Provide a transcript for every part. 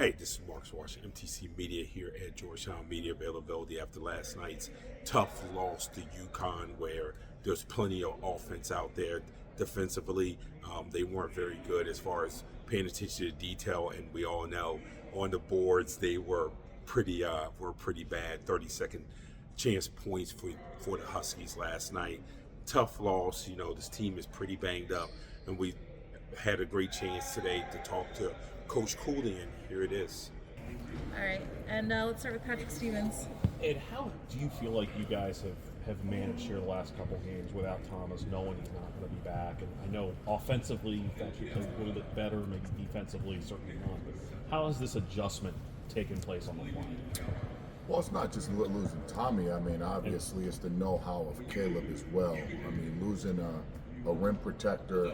Hey, this is Mark Washington, MTC Media here at Georgetown. Media availability after last night's tough loss to UConn, where there's plenty of offense out there. Defensively, they weren't very good as far as paying attention to detail, and we all know on the boards they were pretty bad. 30-second chance points for the Huskies last night. Tough loss. You know, this team is pretty banged up, and we had a great chance today to talk to Coach Cooley, and here it is. All right, and let's start with Patrick Stevens. And how do you feel like you guys have managed here the last couple of games without Thomas, knowing he's not going to be back? And I know offensively you've actually played a little bit better, maybe defensively certainly not. But how has this adjustment taken place on the fly? Well, it's not just losing Tommy. I mean, obviously it's the know-how of Caleb as well. I mean, losing a rim protector.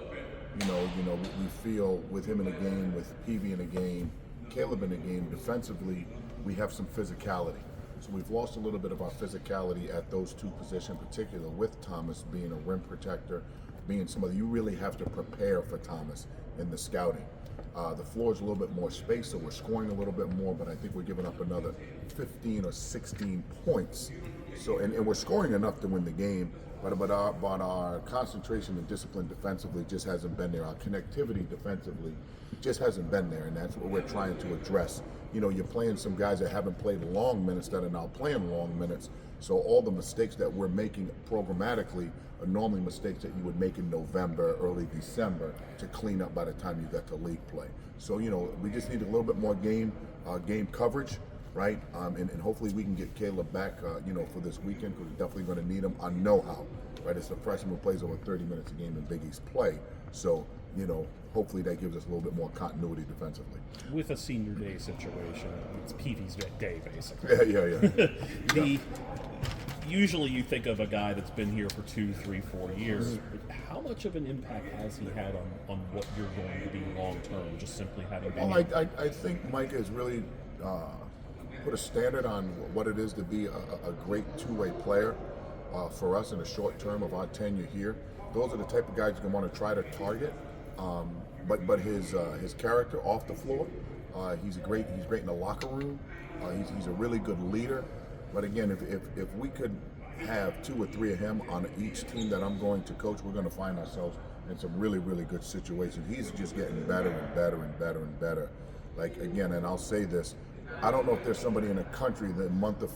You know, we feel with him in the game, with Peavy in the game, Caleb in the game, defensively, we have some physicality. So we've lost a little bit of our physicality at those two positions, in particular with Thomas being a rim protector, being somebody you really have to prepare for Thomas in the scouting. The floor is a little bit more space, so we're scoring a little bit more, but I think we're giving up another 15 or 16 points. So, and we're scoring enough to win the game, but our concentration and discipline defensively just hasn't been there. Our connectivity defensively just hasn't been there, and that's what we're trying to address. You know, you're playing some guys that haven't played long minutes that are now playing long minutes, so all the mistakes that we're making programmatically are normally mistakes that you would make in November, early December to clean up by the time you get to league play. So, you know, we just need a little bit more game coverage, right? And hopefully we can get Caleb back, for this weekend, because we're definitely going to need him on know-how, right? It's a freshman who plays over 30 minutes a game in Big East play. So, you know, hopefully that gives us a little bit more continuity defensively. With a senior day situation, it's Peavy's day, basically. Yeah. Usually you think of a guy that's been here for 2, 3, 4 years. How much of an impact has he had on what you're going to be long-term, just simply having been here? I think Mike has really put a standard on what it is to be a great two-way player for us in the short term of our tenure here. Those are the type of guys you're going to want to try to target. But his character off the floor, he's great in the locker room. He's a really good leader. But again, if we could have 2 or 3 of him on each team that I'm going to coach, we're going to find ourselves in some really, really good situations. He's just getting better and better and better and better. Like, again, and I'll say this, I don't know if there's somebody in the country the month of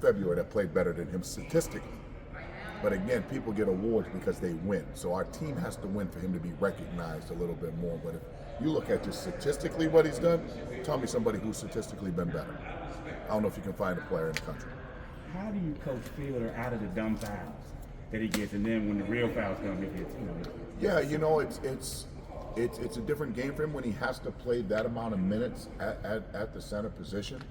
February that played better than him statistically. But again, people get awards because they win. So our team has to win for him to be recognized a little bit more. But if you look at just statistically what he's done, tell me somebody who's statistically been better. I don't know if you can find a player in the country. How do you coach Fielder out of the dumb fouls that he gets, and then when the real fouls come, he gets, Yeah, it's a different game for him when he has to play that amount of minutes at the center position.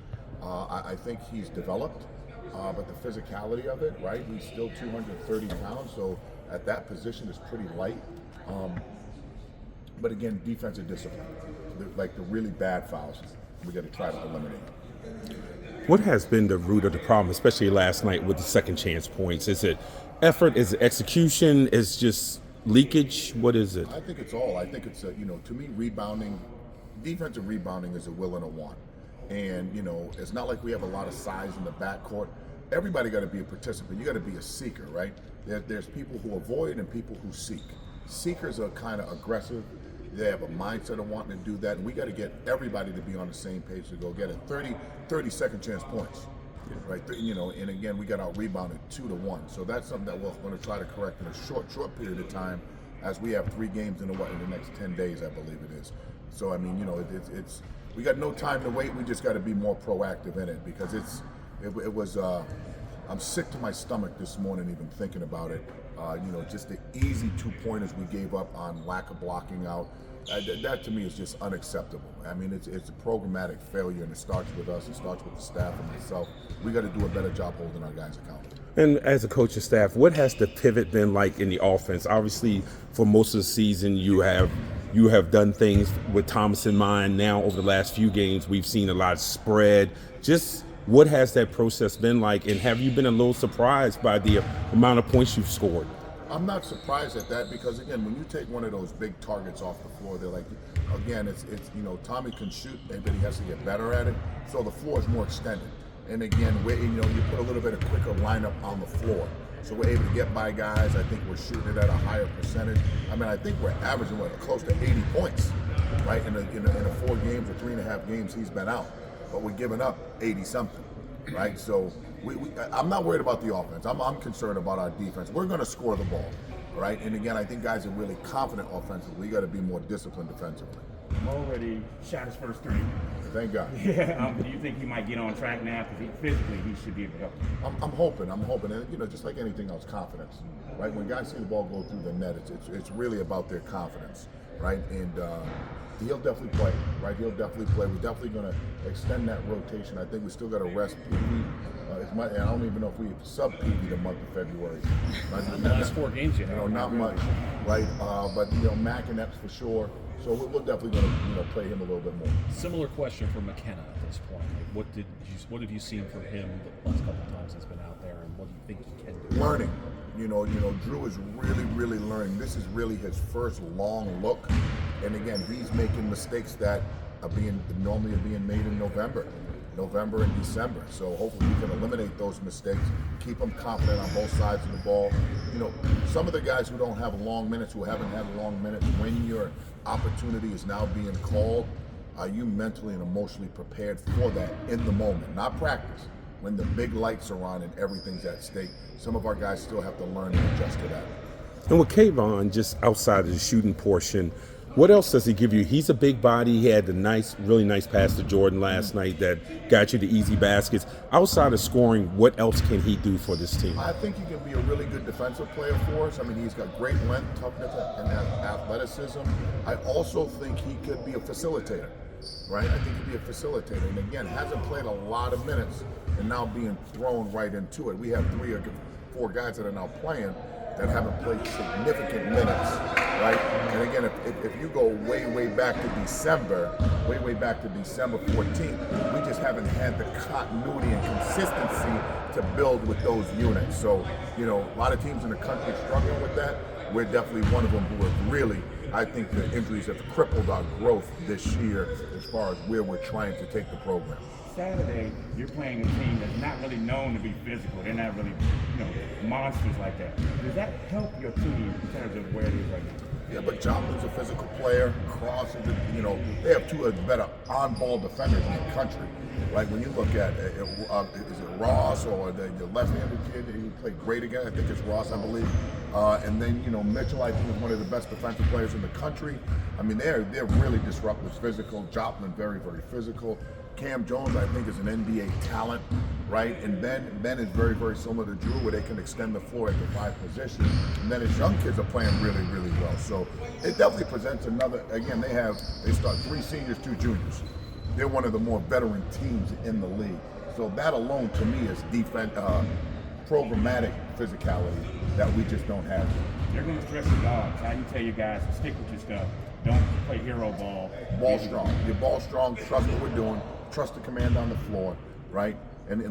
I think he's developed, but the physicality of it, right? He's still 230 pounds, so at that position is pretty light. But again, defensive discipline, like the really bad fouls, we got to try to eliminate. What has been the root of the problem, especially last night with the second chance points? Is it effort? Is it execution? Is just leakage? What is it? I think it's all. I think it's, to me, rebounding, defensive rebounding is a will and a want. And, it's not like we have a lot of size in the backcourt. Everybody got to be a participant. You got to be a seeker, right? There's people who avoid and people who seek. Seekers are kind of aggressive. They have a mindset of wanting to do that. And we got to get everybody to be on the same page to go get it. 30 second chance points, right? And again, we got out rebounded 2-1. So that's something that we're going to try to correct in a short period of time, as we have 3 games in the next 10 days, I believe it is. So, I mean, it's we got no time to wait. We just got to be more proactive in it, because it was I'm sick to my stomach this morning even thinking about it. Just the easy 2-pointers we gave up on lack of blocking out. That to me is just unacceptable. I mean, it's a programmatic failure, and it starts with us. It starts with the staff and myself. We got to do a better job holding our guys accountable. And as a coach and staff, what has the pivot been like in the offense? Obviously, for most of the season, you have done things with Thomas in mind. Now, over the last few games, we've seen a lot of spread. Just what has that process been like, and have you been a little surprised by the amount of points you've scored? I'm not surprised at that because again, when you take one of those big targets off the floor, they're like, again, it's Tommy can shoot, but he has to get better at it. So the floor is more extended. And again, you put a little bit of quicker lineup on the floor. So we're able to get by guys. I think we're shooting it at a higher percentage. I mean, I think we're averaging close to 80 points, right? In a 4 games or 3.5 games he's been out, but we're giving up 80 something, right? So I'm not worried about the offense. I'm concerned about our defense. We're going to score the ball, right? And again, I think guys are really confident offensively. We got to be more disciplined defensively. Already shot his first 3. Thank God. Yeah. Do you think he might get on track now? Because physically, he should be able to help. I'm hoping, and just like anything else, confidence, right? When guys see the ball go through the net, it's really about their confidence, right? And he'll definitely play, right? He'll definitely play. We're definitely going to extend that rotation. I think we still got to rest Peavy. I don't even know if we sub Peavy the month of February. Not the last 4 games yet. Not much, right? But Mack and Epps for sure. So we're definitely going to play him a little bit more. Similar question for McKenna at this point. Like, what have you seen from him the last couple of times he's been out there, and what do you think he can do? Learning. Drew is really learning. This is really his first long look, and again, he's making mistakes that are normally being made in November and December. So hopefully we can eliminate those mistakes, keep them confident on both sides of the ball. Some of the guys who don't have long minutes, who haven't had long minutes, when your opportunity is now being called, are you mentally and emotionally prepared for that in the moment, not practice, when the big lights are on and everything's at stake? Some of our guys still have to learn and adjust to that. And with Kayvon, just outside of the shooting portion, what else does he give you? He's a big body. He had the really nice pass to Jordan last night that got you the easy baskets. Outside of scoring, what else can he do for this team? I think he can be a really good defensive player for us. I mean, he's got great length, toughness, and athleticism. I also think he could be a facilitator, right? I think he'd be a facilitator. And again, hasn't played a lot of minutes and now being thrown right into it. We have 3 or 4 guys that are now playing that haven't played significant minutes, right? And again, if you go way back to December 14th, we just haven't had the continuity and consistency to build with those units. So, a lot of teams in the country are struggling with that. We're definitely one of them who have really, I think the injuries have crippled our growth this year as far as where we're trying to take the program. Saturday, you're playing a team that's not really known to be physical. They're not really, monsters like that. Does that help your team in terms of where it is right now? Yeah, but Joplin's a physical player. Cross is, they have 2 of the better on-ball defenders in the country. Like when you look at, is it Ross or the left-handed kid who played great again? I think it's Ross, I believe. And then, Mitchell, I think, is one of the best defensive players in the country. I mean, they're really disruptive, physical. Joplin, very physical. Cam Jones, I think, is an NBA talent, right? And Ben is very similar to Drew, where they can extend the floor at the 5 position. And then his young kids are playing really well. So it definitely presents another. Again, they start 3 seniors, 2 juniors. They're one of the more veteran teams in the league. So that alone, to me, is programmatic physicality that we just don't have. They're going to stress the dogs. How you tell your guys to stick with your stuff. Don't play hero ball. Ball strong. Your ball strong. Trust what we're doing. Trust the command on the floor, right? And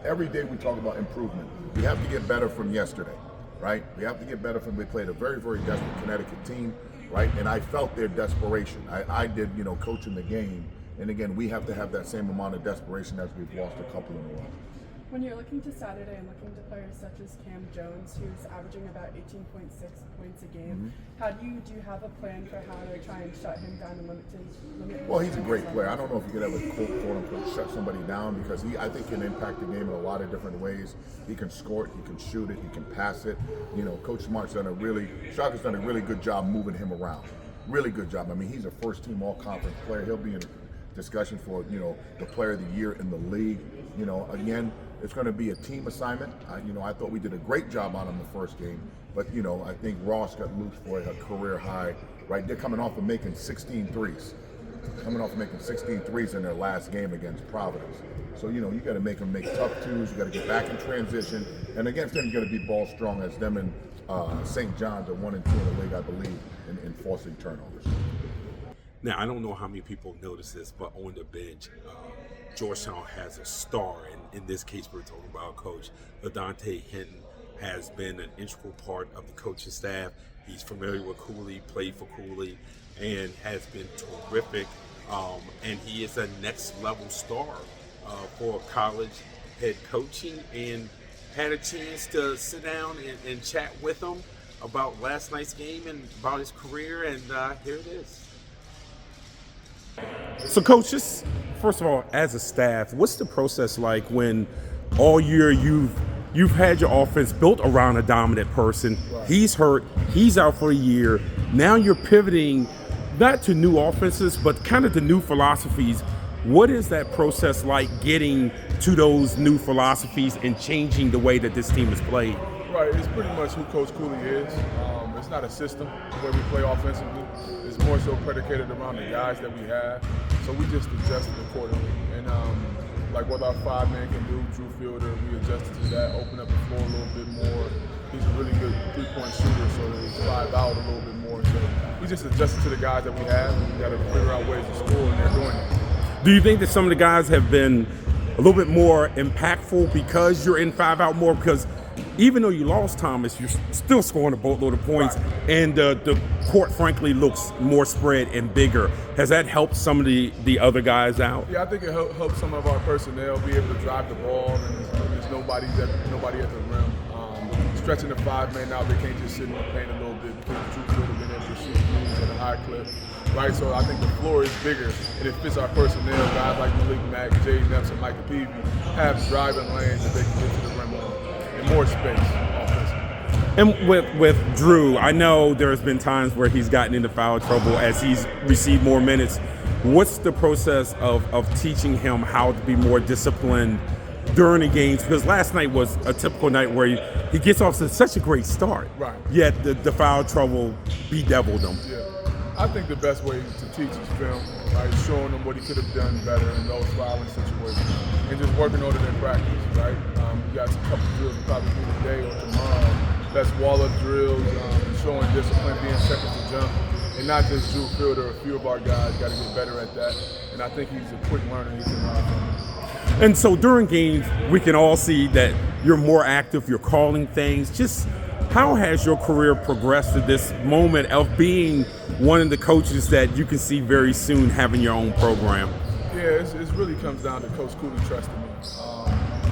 every day we talk about improvement. We have to get better from yesterday, right? We have to get better from. We played a very desperate Connecticut team, right? And I felt their desperation. I did, coaching the game. And again, we have to have that same amount of desperation as we've lost a couple in a row. When you're looking to Saturday and looking to players such as Cam Jones, who's averaging about 18.6 points a game, do you have a plan for how to try and shut him down and limit his? Well, he's a great player. I don't know if you could ever quote unquote shut somebody down because I think can impact the game in a lot of different ways. He can score it, he can shoot it, he can pass it. Coach Smart's done Shaka's done a really good job moving him around. Really good job. I mean, he's a first-team all-conference player. He'll be in a discussion for the player of the year in the league. Again, it's going to be a team assignment. I thought we did a great job on him the first game, but I think Ross got loose for a career high. Right, they're coming off of making 16 threes. In their last game against Providence. So you got to make them make tough twos. You got to get back in transition, and against them you got to be ball strong. As them and St. John's are 1 and 2 in the league, I believe, in forcing turnovers. Now, I don't know how many people notice this, but on the bench, Georgetown has a star, and in this case, we're talking about Coach LaDontae Henton. has been an integral part of the coaching staff. He's familiar with Cooley, played for Cooley, and has been terrific. And he is a next level star for college head coaching, and had a chance to sit down and chat with him about last night's game and about his career, and here it is. So, coaches, first of all, as a staff, what's the process like when all year you've had your offense built around a dominant person? Right. He's hurt, he's out for a year. Now you're pivoting not to new offenses, but kind of to new philosophies. What is that process like, getting to those new philosophies and changing the way that this team is played? Right, it's pretty much who Coach Cooley is. It's not a system where we play offensively. It's more so predicated around the guys that we have. So we just adjusted accordingly. And like what our 5-man can do, Drew Fielder, we adjusted to that, open up the floor a little bit more. He's a really good three-point shooter, so they drive out a little bit more. So we just adjusted to the guys that we have, and we got to figure out ways to score, and they're doing it. Do you think that some of the guys have been a little bit more impactful because you're in 5-out more? Because even though you lost Thomas, you're still scoring a boatload of points, right, and the court, frankly, looks more spread and bigger. Has that helped some of the other guys out? Yeah, I think it helps some of our personnel be able to drive the ball, and there's nobody at the rim. Stretching the 5-man out, they can't just sit in the paint a little bit because Drew Fielder been able to shoot threes at a high clip, right? So I think the floor is bigger, and it fits our personnel. Guys like Mack, Epps, and Peavy have driving lanes that they can get to the rim on, and more space offensively. And with Drew, I know there's been times where he's gotten into foul trouble as he's received more minutes. What's the process of teaching him how to be more disciplined during the games? Because last night was a typical night where he gets off to such a great start, right, yet the foul trouble bedeviled him. Yeah, I think the best way to teach is film, right? Showing him what he could have done better in those fouling situations, and just working on it in practice, right? You got a couple drills you probably do today or tomorrow. That's wall-up drills, showing discipline, being second to jump, and not just Drew Fielder. A few of our guys got to get better at that, and I think he's a quick learner. He can learn from it. And so during games, we can all see that you're more active, you're calling things. Just how has your career progressed to this moment of being one of the coaches that you can see very soon having your own program? Yeah, it really comes down to Coach Cooley trusting me,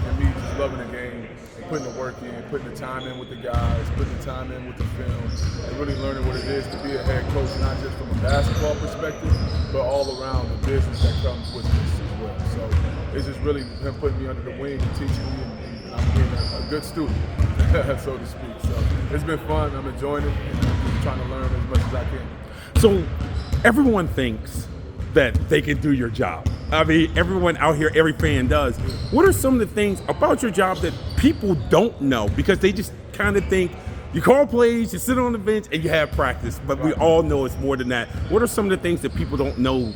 and me just loving the game and putting the work in, putting the time in with the guys, putting the time in with the film, and really learning what it is to be a head coach, not just from a basketball perspective, but all around the business that comes with this as well. So it's just really him putting me under the wing and teaching me, and I'm being a good student, so to speak. So it's been fun. I'm enjoying it, and I'm just trying to learn as much as I can. So everyone thinks that they can do your job. I mean, everyone out here, every fan does. What are some of the things about your job that people don't know? Because they just kind of think you call plays, you sit on the bench, and you have practice. But we all know it's more than that. What are some of the things that people don't know?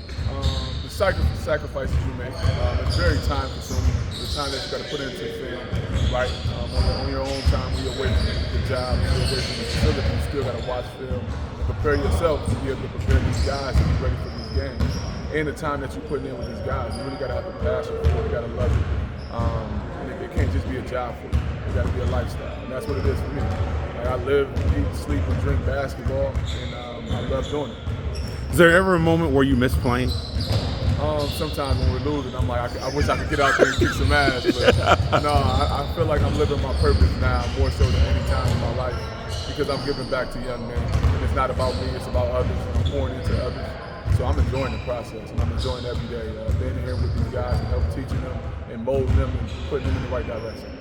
The sacrifices you make. It's very time consuming. The time that you got to put into the film, right? On your own time, when you're away from the job, when you're away from the facility, you still got to watch film and prepare yourself to be able to prepare these guys to be ready for these games. And the time that you're putting in with these guys, you really got to have a passion for it. You got to love it. And it can't just be a job for you. It got to be a lifestyle. And that's what it is for me. Like, I live, eat, sleep, and drink basketball, and I love doing it. Is there ever a moment where you miss playing? Sometimes when we're losing, I'm like, I wish I could get out there and kick some ass. But no, I feel like I'm living my purpose now more so than any time in my life, because I'm giving back to young men. And it's not about me, it's about others. I'm pouring into others. So I'm enjoying the process, and I'm enjoying every day. Being here with these guys and help teaching them and molding them and putting them in the right direction.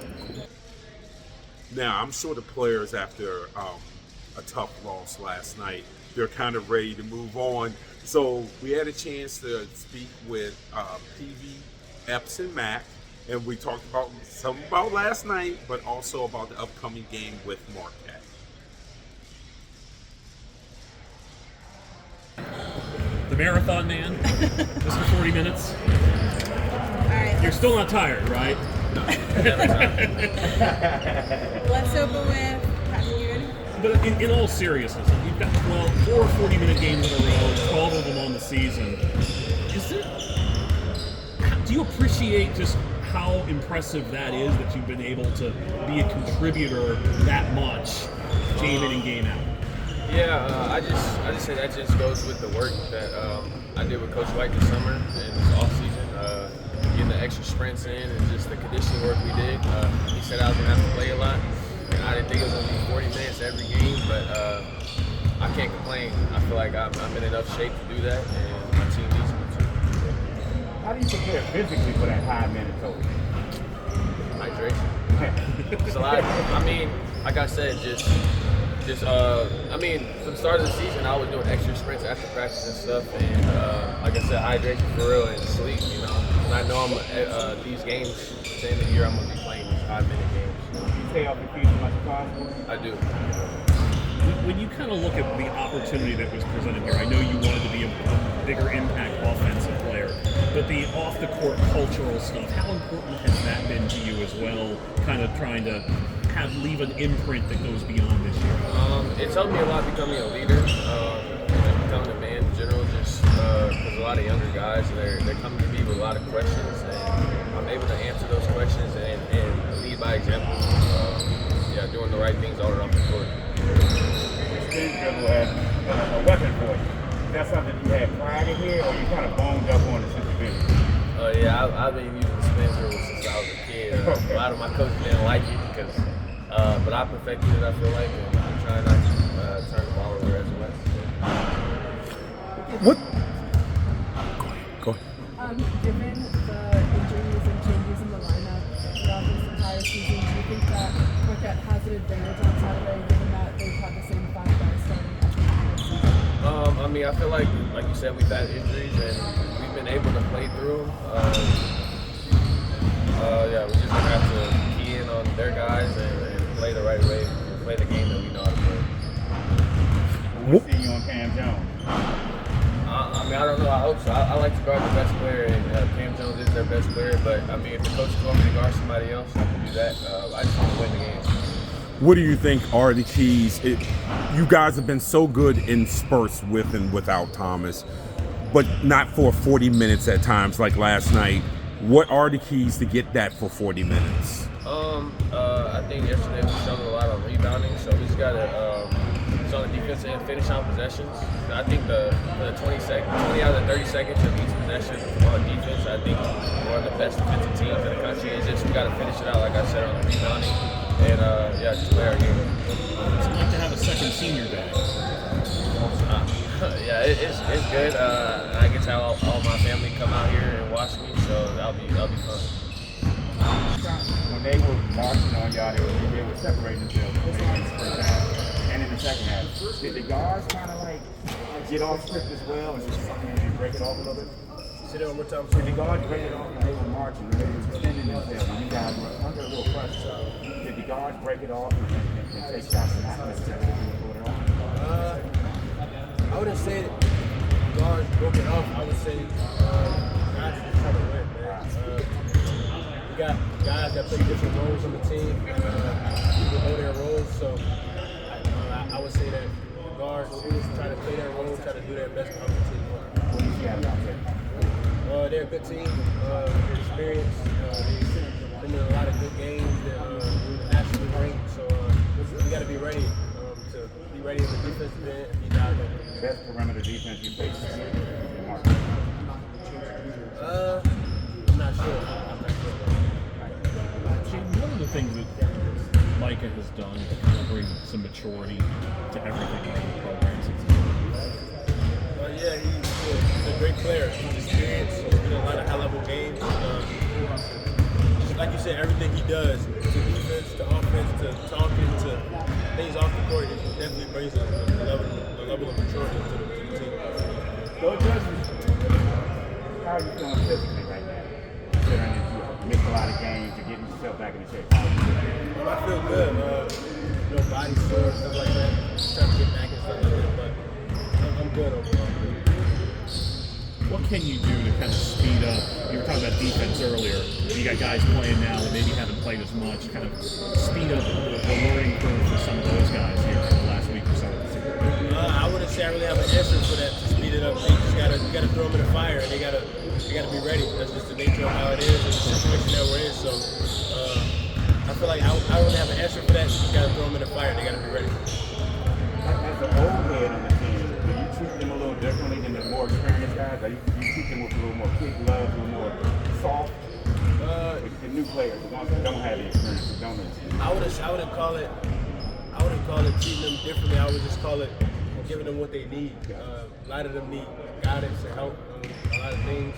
Now, I'm sure the players, after a tough loss last night, they're kind of ready to move on. So we had a chance to speak with Peavy, Epps, and Mack, and we talked about some about last night, but also about the upcoming game with Marquette. The marathon man, just for 40 minutes. All right. You're still not tired, right? No. Let's open with Patrick. You ready? But in all seriousness, you've got 4 40-minute games in a row, 12 of them on the season. Do you appreciate just how impressive that is that you've been able to be a contributor that much, game in and game out. Yeah, I just say that just goes with the work that I did with Coach White this summer and this off season, getting the extra sprints in and just the conditioning work we did. He said I was gonna have to play a lot, and I didn't think it was gonna be 40 minutes every game, but I can't complain. I feel like I'm in enough shape to do that, and my team needs me to. How do you prepare physically for that high minute total? Hydration. Just a lot. I mean, like I said, I mean, from the start of the season, I was doing extra sprints after practice and stuff, and like I said, hydration for real and sleep, you know. And I know these games, at the end of the year, I'm going to be playing these 5-minute games. You stay off the field as much as possible? I do. When you kind of look at the opportunity that was presented here, I know you wanted to be a bigger impact offensive player, but the off-the-court cultural stuff, how important has that been to you as well, kind of trying to leave an imprint that goes beyond this year? It's helped me a lot becoming a leader, and becoming a man in general, just because a lot of younger guys, they're coming to me with a lot of questions, and I'm able to answer those questions and lead by example. Doing the right things all around the court. Spin dribble as a weapon for you. Is that something you had pride in here, or you kind of boned up on it since you've been here? I've been using the spin dribble since I was a kid. A lot of my coaches didn't like it because, but I perfected it. I feel like, and I'm trying not to turn the ball over as much. What? Go ahead. Given the injuries and changes in the lineup throughout this entire season, do you think that Marquette has an advantage on Saturday, given that they've had the same 5 guys starting at the beginning of the season? I mean, I feel like you said, we've had injuries and we've been able to play through them. We're just gonna have to key in on their guys and play the right way, and play the game that we know how to play. We'll see you on Cam Jones. I mean, I don't know. I hope so. I like to guard the best player, and Cam Jones is their best player. But I mean, if the coaches want me to guard somebody else, I can do that. I just want to win the game. What do you think are the keys? You guys have been so good in spurts with and without Thomas, but not for 40 minutes at times like last night. What are the keys to get that for 40 minutes? I think yesterday we struggled a lot on rebounding, so we just got to on the defense and finish out possessions. I think the 20 out of the 30 seconds of each possession on defense, I think we're one of the best defensive teams in the country. It's just we got to finish it out, like I said, on the rebounding, and just play our game. It's like to have a second senior day. It's good. I get to have all my family come out here and watch me, so that'll be fun. When they were marching on y'all, they were separating themselves in the first half and in the second half. Did the guards kind of like get off script as well and just break it off a little bit? Say that one more time. Did the guards break it off when they were marching and they were extending themselves and you guys were under a little pressure? Did the guards break it off and take shots and not necessarily pull it off? I wouldn't say guards broke it off. I would say guys just trying to win, man. We got guys that play different roles on the team. People know their roles, so I would say that guards will always try to play their role, try to do their best to help the team. What do you see out there? They're a good team. They're experienced. They've been in a lot of good games that nationally ranked. So we got to be ready in the defensive end and be dialed in. Best perimeter defense you faced this year? I'm not sure. One of the things that Micah has done to kind of bring some maturity to everything in the program since He's a great player. He's experienced. He's been in a lot of high-level games. Just like you said, everything he does, to defense, to offense, to talking, to things off the court, it definitely brings a level of maturity to the team. Coach, how are you feeling physically right now? Considering that you missed a lot of games, you're getting yourself back in the shape. I feel good. Body sore, stuff like that. Just trying to get back and stuff like that, but I'm good overall. what can you do to kind of speed up? You were talking about defense earlier. You got guys playing now that maybe haven't played as much. Kind of speed up the learning curve for some of those guys here in the last week or so. I wouldn't say I really have an answer for that to speed it up. You gotta throw them in the fire, and they gotta be ready. That's just the nature of how it is and the situation that we're in. So I feel like I don't really have an answer for that. You just gotta throw them in the fire. They gotta be ready. As an old head on the team, do you treat them a little differently than the more experienced guys? Are you treat them with a little more kid gloves, a little more soft? The new players, the ones that don't have the experience, who don't understand. I wouldn't call it treating them differently. I would just call it giving them what they need. A lot of them need guidance and help on a lot of things.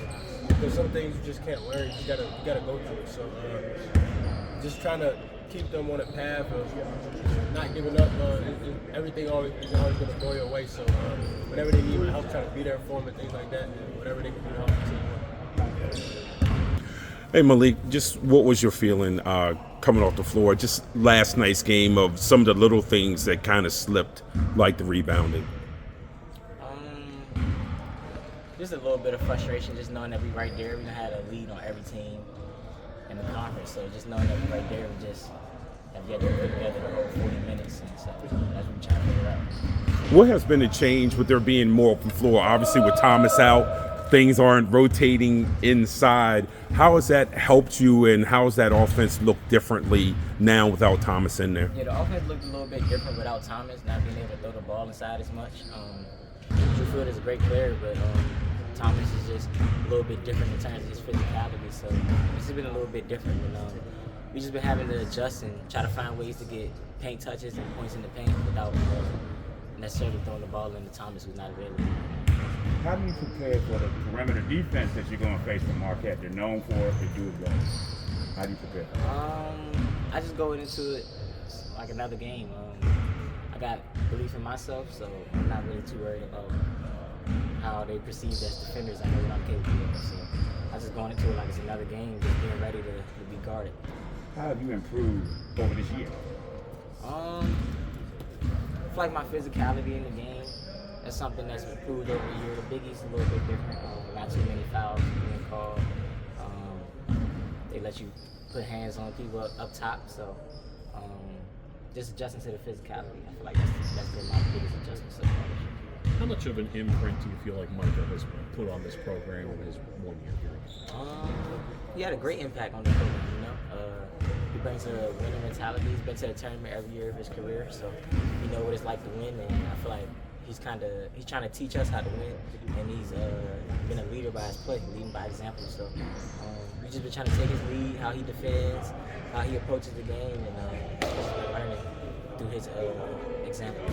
Because some things you just can't learn. You gotta go through it. So just trying to keep them on a path of not giving up. Everything is always going to go your way. So whenever they need help, try to be there for them and things like that. And whatever they can do to help the team. Hey Malik, just what was your feeling coming off the floor? Just last night's game of some of the little things that kind of slipped, like the rebounding. Just a little bit of frustration, just knowing that we right there. We done had a lead on every team in the conference, so just knowing that we right there, we just have yet to put together the whole 40 minutes, and so that's what we're trying to figure out. What has been a change with there being more open floor? Obviously, with Thomas out, things aren't rotating inside. How has that helped you, and how has that offense look differently now without Thomas in there? Yeah, the offense looked a little bit different without Thomas, not being able to throw the ball inside as much. Drew Field is a great player, but Thomas is just a little bit different in terms of his physicality, so it's just been a little bit different. And we just been having to adjust and try to find ways to get paint touches and points in the paint without necessarily throwing the ball into Thomas, who's not available. How do you prepare for the perimeter defense that you're going to face from Marquette? They're known for it, they do it well. How do you prepare? I just go into it like another game. I got belief in myself, so I'm not really too worried about how they perceive as defenders. I know what I'm capable of, so I just going into it like it's another game, just being ready to be guarded. How have you improved over this year? I feel like my physicality in the game, that's something that's improved over the year. The Biggie's a little bit different. Not too many fouls being called. They let you put hands on people up top, so just adjusting to the physicality. I feel like that's been my biggest adjustment so far. How much of an imprint do you feel like Michael has put on this program in his 1 year period? He had a great impact on the program, you know. He brings a winning mentality. He's been to a tournament every year of his career, so he knows what it's like to win, and I feel like he's trying to teach us how to win, and he's been a leader by his play, leading by example. So we've just been trying to take his lead, how he defends, how he approaches the game, and just been learning through his examples.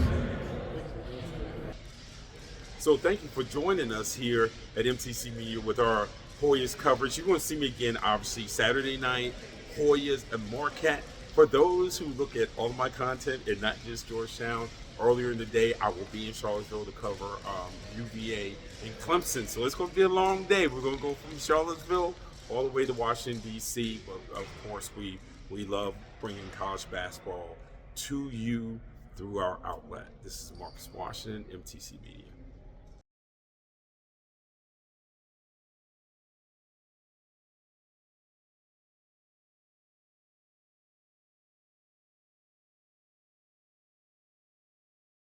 So thank you for joining us here at MTC Media with our Hoyas coverage. You're going to see me again, obviously, Saturday night, Hoyas and Marquette. For those who look at all of my content and not just Georgetown, earlier in the day, I will be in Charlottesville to cover UVA and Clemson. So it's going to be a long day. We're going to go from Charlottesville all the way to Washington, D.C. But, of course, we love bringing college basketball to you through our outlet. This is Marcus Washington, MTC Media.